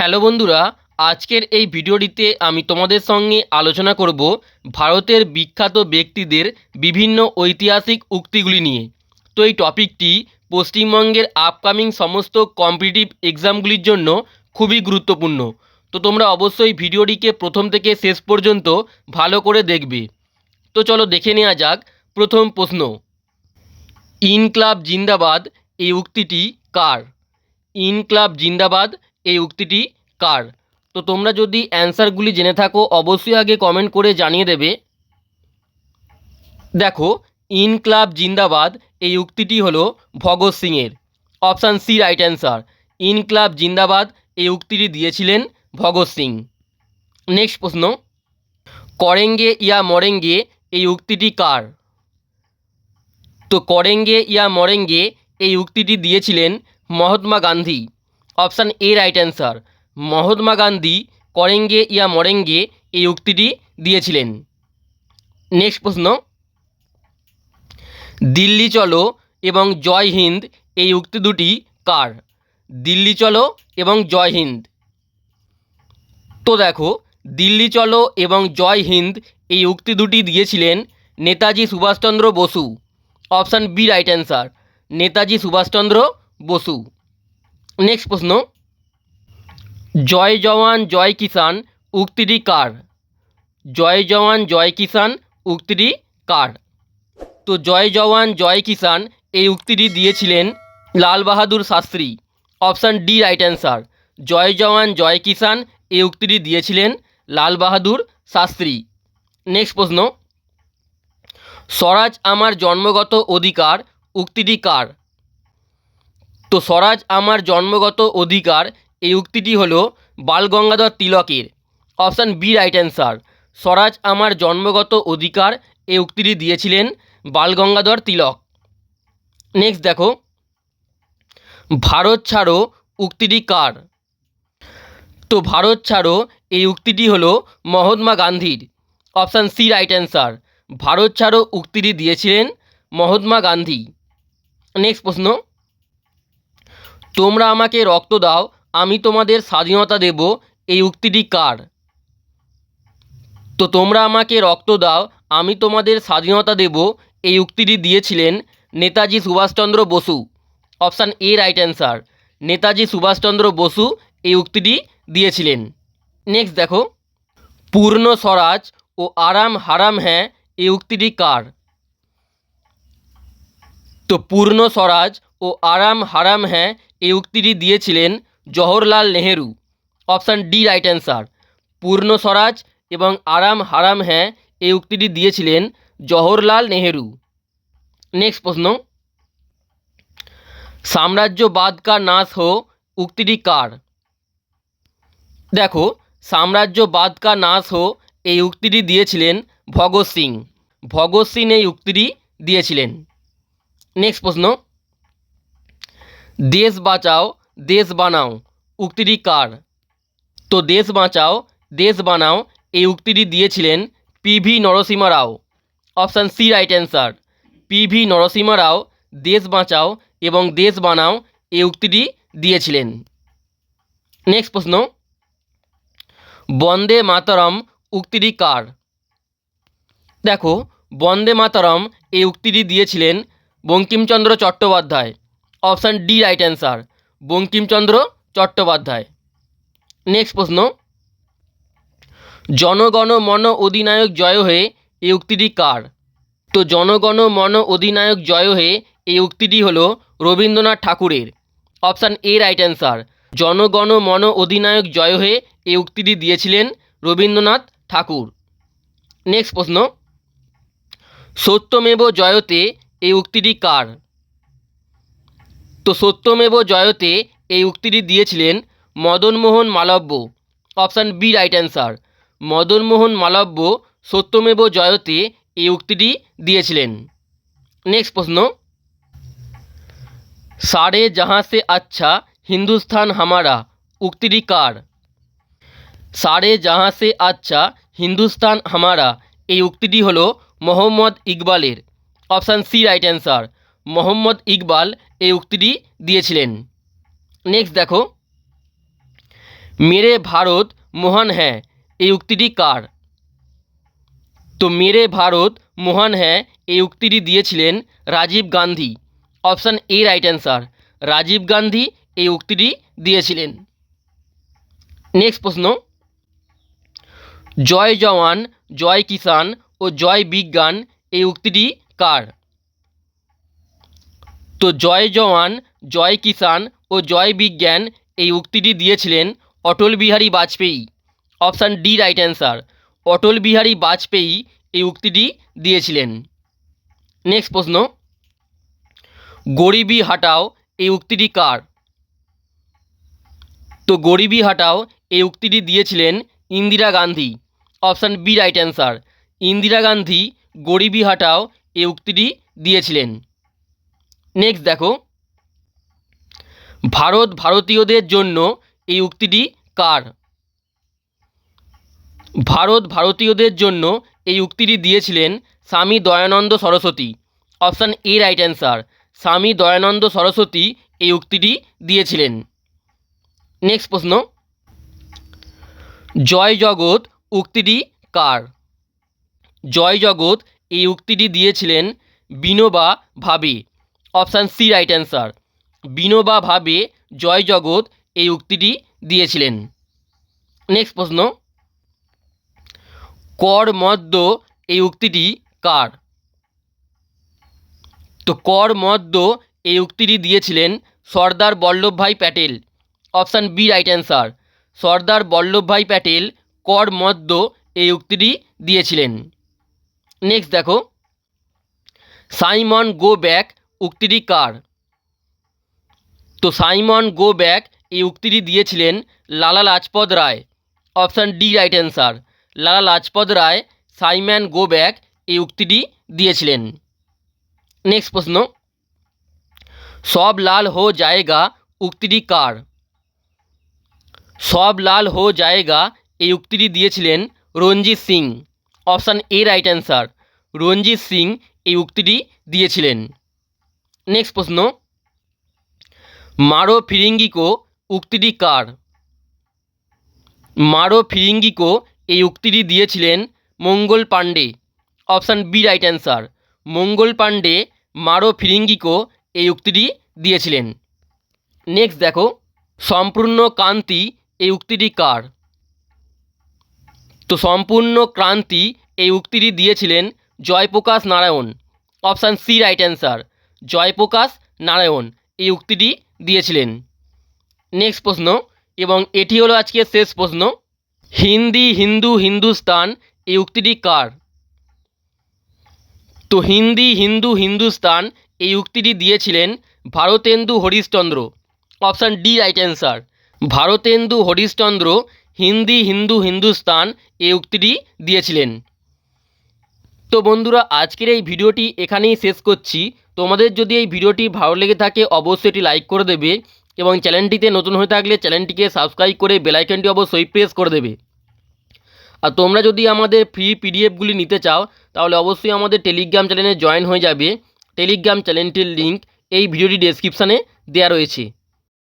Hello বন্ধুরা, আজকের এই ভিডিওটিতে আমি তোমাদের সঙ্গে আলোচনা করব ভারতের বিখ্যাত ব্যক্তিদের বিভিন্ন ঐতিহাসিক উক্তিগুলি নিয়ে। তো এই টপিকটি পশ্চিমবঙ্গের আপকামিং সমস্ত কম্পিটিটিভ এক্সামগুলির জন্য খুবই গুরুত্বপূর্ণ। তো তোমরা অবশ্যই ভিডিওটিকে প্রথম থেকে শেষ পর্যন্ত ভালো করে দেখবে। তো চলো দেখে নেওয়া যাক প্রথম প্রশ্ন। ইনকলাব জিন্দাবাদ এই উক্তিটি কার? ইনকলাব জিন্দাবাদ এই উক্তিটি কার? তো তোমরা যদি অ্যান্সারগুলি জেনে থাকো অবশ্যই আগে কমেন্ট করে জানিয়ে দেবে। দেখো, ইনকলাব জিন্দাবাদ এই উক্তিটি হলো ভগৎ সিংয়ের। Option C right answer. ইনকলাব জিন্দাবাদ এই উক্তিটি দিয়েছিলেন ভগৎ সিং। নেক্সট প্রশ্ন, করেঙ্গে ইয়া মরেঙ্গে এই উক্তিটি কার? তো করেঙ্গে ইয়া মরেঙ্গে এই উক্তিটি দিয়েছিলেন Mahatma Gandhi. Option A right answer. Mahatma Gandhi করেঙ্গে ইয়া মরেঙ্গে এই উক্তিটি দিয়েছিলেন। নেক্সট প্রশ্ন, দিল্লি চলো এবং জয় হিন্দ এই উক্তি দুটি কার? দিল্লি চলো এবং জয় হিন্দ। তো দেখো, দিল্লি চলো এবং জয় হিন্দ এই উক্তি দুটি দিয়েছিলেন Netaji Subhas Chandra Bose. Option B right answer. Netaji Subhas Chandra Bose. Next প্রশ্ন, জয় জওয়ান জয় কিষান উক্তিটি কার? জয় জওয়ান জয় কিষান উক্তিটি কার? তো জয় জওয়ান জয় কিষান এই উক্তিটি দিয়েছিলেন Lal Bahadur Shastri. Option D right answer. জয় জওয়ান জয় কিষান এই উক্তিটি দিয়েছিলেন লাল বাহাদুর শাস্ত্রী। নেক্সট প্রশ্ন, স্বরাজ আমার জন্মগত অধিকার উক্তিটি কার? তো স্বরাজ আমার জন্মগত অধিকার এই উক্তিটি হলো বালগঙ্গাধর তিলকের। Option B right answer. স্বরাজ আমার জন্মগত অধিকার এই উক্তিটি দিয়েছিলেন বালগঙ্গাধর তিলক। নেক্সট দেখো, ভারত ছাড়ো উক্তিটি কার? তো ভারত ছাড়ো এই উক্তিটি হলো মহাত্মা গান্ধীর। Option C right answer. ভারত ছাড়ো উক্তিটি দিয়েছিলেন মহাত্মা গান্ধী। নেক্সট প্রশ্ন, তোমরা আমাকে রক্ত দাও আমি তোমাদের স্বাধীনতা দেব এই উক্তিটি কার? তো তোমরা আমাকে রক্ত দাও আমি তোমাদের স্বাধীনতা দেব এই উক্তিটি দিয়েছিলেন Netaji Subhas Chandra Bose. Option A right answer. Netaji Subhas Chandra Bose এই উক্তিটি দিয়েছিলেন। নেক্সট দেখো, পূর্ণ স্বরাজ ও আরাম হারাম হ্যাঁ এই উক্তিটি কার? তো পূর্ণ স্বরাজ ও আরাম হারাম হ্যাঁ এই উক্তিটি দিয়েছিলেন Jawaharlal Nehru. Option D right answer. পূর্ণ স্বরাজ এবং আরাম হারাম হ্যাঁ এই উক্তিটি দিয়েছিলেন জওহরলাল নেহেরু। নেক্সট প্রশ্ন, সাম্রাজ্যবাদ কা নাশ হো উক্তিটি কার? দেখো, সাম্রাজ্যবাদ কা নাশ হো এই উক্তিটি দিয়েছিলেন ভগৎ সিং। ভগৎ সিং এই উক্তিটি দিয়েছিলেন। নেক্সট প্রশ্ন, দেশ বাঁচাও দেশ বানাও উক্তিটি কার? তো দেশ বাঁচাও দেশ বানাও এই উক্তিটি দিয়েছিলেন P V Narasimha Rao. Option C right answer. P V Narasimha Rao দেশ বাঁচাও এবং দেশ বানাও এই উক্তিটি দিয়েছিলেন। নেক্সট প্রশ্ন, বন্দে মাতরম উক্তিটি কার? দেখো, বন্দে মাতরম এই উক্তিটি দিয়েছিলেন Bankimchandra Chattopadhyay. Option D right answer. Bankimchandra Chattopadhyay. Next প্রশ্ন, জনগণ মন অধিনায়ক জয় হে এই উক্তিটি কার? তো জনগণ মন অধিনায়ক জয় হে এই উক্তিটি হলো রবীন্দ্রনাথ ঠাকুরের। Option A right answer. জনগণ মন অধিনায়ক জয় হে এই উক্তিটি দিয়েছিলেন রবীন্দ্রনাথ ঠাকুর। নেক্সট প্রশ্ন, সত্যমেব জয়তে এই উক্তিটি কার? তো সত্যমেব জয়তে এই উক্তিটি দিয়েছিলেন Madan Mohan Malviya. Option B right answer. Madan Mohan Malviya সত্যমেব জয়তে এই উক্তিটি দিয়েছিলেন। নেক্সট প্রশ্ন, সারে জাহাঁ সে আচ্ছা হিন্দুস্তান হামারা উক্তিটি কার? সারে জাহাঁ সে আচ্ছা হিন্দুস্তান হামারা এই উক্তিটি হলো মোহাম্মদ ইকবালের। Option C right answer. Mohammad Iqbal এই উক্তিটি দিয়েছিলেন। নেক্সট দেখো, মেরে ভারত মহান হ্যাঁ এই উক্তিটি কার? তো মেরে ভারত মহান হ্যাঁ এই উক্তিটি দিয়েছিলেন Rajiv Gandhi. Option A right answer, Rajiv Gandhi এই উক্তিটি দিয়েছিলেন। নেক্সট প্রশ্ন, জয় জওয়ান জয় কিষাণ ও জয় বিজ্ঞান এই উক্তিটি কার? তো জয় জওয়ান জয় কিষাণ ও জয় বিজ্ঞান এই উক্তিটি দিয়েছিলেন Atal Bihari Vajpayee. Option D right answer, Atal Bihari Vajpayee এই উক্তিটি দিয়েছিলেন। নেক্সট প্রশ্ন, গরিবি হাটাও এই উক্তিটি কার? তো গরিবি হাটাও এই উক্তিটি দিয়েছিলেন Indira Gandhi. Option B right answer, Indira Gandhi গরিবি হাটাও এই উক্তিটি দিয়েছিলেন। নেক্সট দেখো, ভারত ভারতীয়দের জন্য এই উক্তিটি কার? ভারত ভারতীয়দের জন্য এই উক্তিটি দিয়েছিলেন Swami Dayanand Saraswati. Option A right answer, Swami Dayanand Saraswati এই উক্তিটি দিয়েছিলেন। নেক্সট প্রশ্ন, জয় জগৎ উক্তিটি কার? জয় জগৎ এই উক্তিটি দিয়েছিলেন Vinoba Bhave. Option C right answer, Vinoba Bhave জয় জগৎ এই উক্তিটি দিয়েছিলেন। নেক্সট প্রশ্ন, কর মদ্য এই উক্তিটি কার? তো কর মদ্য এই উক্তিটি দিয়েছিলেন Sardar Vallabhbhai Patel. Option B right answer, Sardar Vallabhbhai Patel কর মদ্য এই উক্তিটি দিয়েছিলেন। নেক্সট দেখো, সাইমন গো ব্যাক উক্তিটি কার? তো সাইমন গো ব্যাক এই উক্তিটি দিয়েছিলেন Lala Lajpat Rai. Option D right answer, Lala Lajpat Rai Simon go back এই উক্তিটি দিয়েছিলেন। নেক্সট প্রশ্ন, সব লাল হো জায়েগা উক্তিটি কার? সব লাল হো জায়েগা এই উক্তিটি দিয়েছিলেন Ranjit Singh. Option A right answer, Ranjit Singh এই উক্তিটি দিয়েছিলেন। নেক্সট প্রশ্ন, মারো ফিরিঙ্গিকো উক্তিটি কার? মারো ফিরিঙ্গিকো এই উক্তিটি দিয়েছিলেন Mangal Pandey. Option B right answer, Mangal Pandey মারো ফিরিঙ্গিকো এই উক্তিটি দিয়েছিলেন। নেক্সট দেখো, সম্পূর্ণ ক্রান্তি এই উক্তিটি কার? তো সম্পূর্ণ ক্রান্তি এই উক্তিটি দিয়েছিলেন Jayaprakash Narayan. Option C right answer, Jayaprakash Narayan এই উক্তিটি দিয়েছিলেন। নেক্সট প্রশ্ন, এবং এটি হলো আজকের শেষ প্রশ্ন, হিন্দি হিন্দু হিন্দুস্তান এই উক্তিটি কার? তো হিন্দি হিন্দু হিন্দুস্তান এই উক্তিটি দিয়েছিলেন Bharatendu Harishchandra. Option D right answer, Bharatendu Harishchandra Hindi Hindu Hindustan এই উক্তিটি দিয়েছিলেন। তো বন্ধুরা, আজকের এই ভিডিওটি এখানেই শেষ করছি। তোমাদের যদি এই ভিডিওটি ভালো লেগে থাকে অবশ্যই এটি লাইক করে দেবে এবং চ্যানেলটিতে নতুন হয়ে থাকলে চ্যানেলটিকে সাবস্ক্রাইব করে বেল আইকনটি অবশ্যই প্রেস করে দেবে। আর তোমরা যদি আমাদের ফ্রি পিডিএফগুলি নিতে চাও তাহলে অবশ্যই আমাদের টেলিগ্রাম চ্যানেলে জয়েন হয়ে যাবে। টেলিগ্রাম চ্যানেলটির লিঙ্ক এই ভিডিওটি ডেসক্রিপশানে দেওয়া রয়েছে।